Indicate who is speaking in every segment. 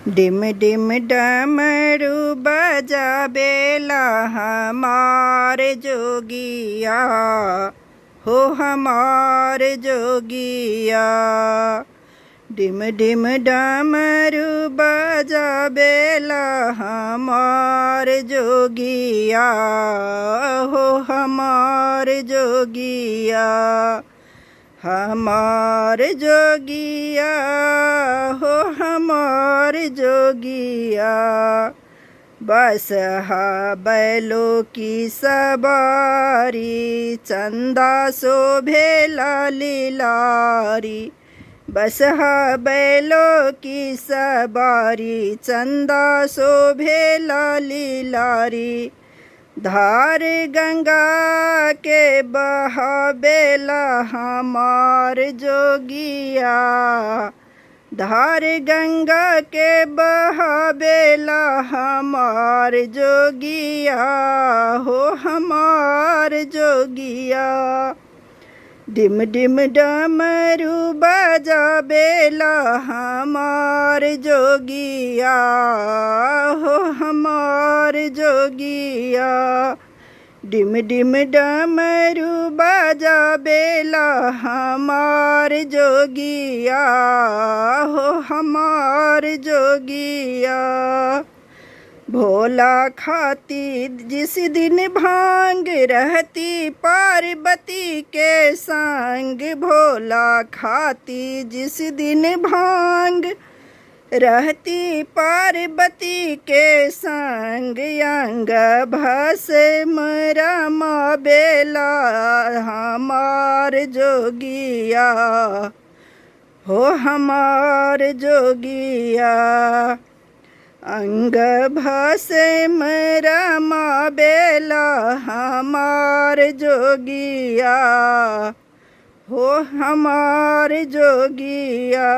Speaker 1: डिम डिम डमरू बजाबेला हमार जोगिया, हो हमार जोगिया। डिम डिम डमरू बजाबेला हमार जोगिया, हो हमार जोगिया। हमार जोगिया, हो हमार जोगिया। बसहा बैलों की सवारी, चंदा शोभेला लीलारी। बसहा बैलों की सवारी, चंदा शोभेला लीलारी। धार गंगा के बहाबेला हमार जोगिया, धार गंगा के बहाबेला हमार जोगिया, हो हमार जोगिया। डिम डिम डमरू बजाबेला हमार जोगिया, हो हमार जोगिया। डिम डिम डमरू बजाबेला हमार जोगिया, हो हमार जोगिया। भोला खाती जिस दिन भांग, रहती पार्वती के संग। भोला खाती जिस दिन भांग, रहती पार्वती के संग। अंग भस्म रमाबेला हमार जोगिया, हो हमार जोगिया। अंग भस्म रमाबेला हमार जोगिया, हो हमार जोगिया।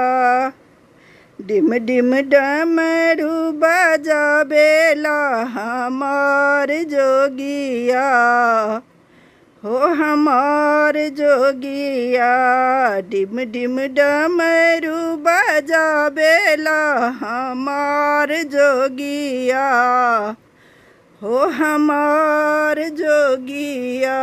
Speaker 1: डिम डिम डमरू बजाबेला हमार जोगिया, हो हमार जोगिया। डिम डिम डमरू बजाबेला हमार जोगिया, हो हमार जोगिया।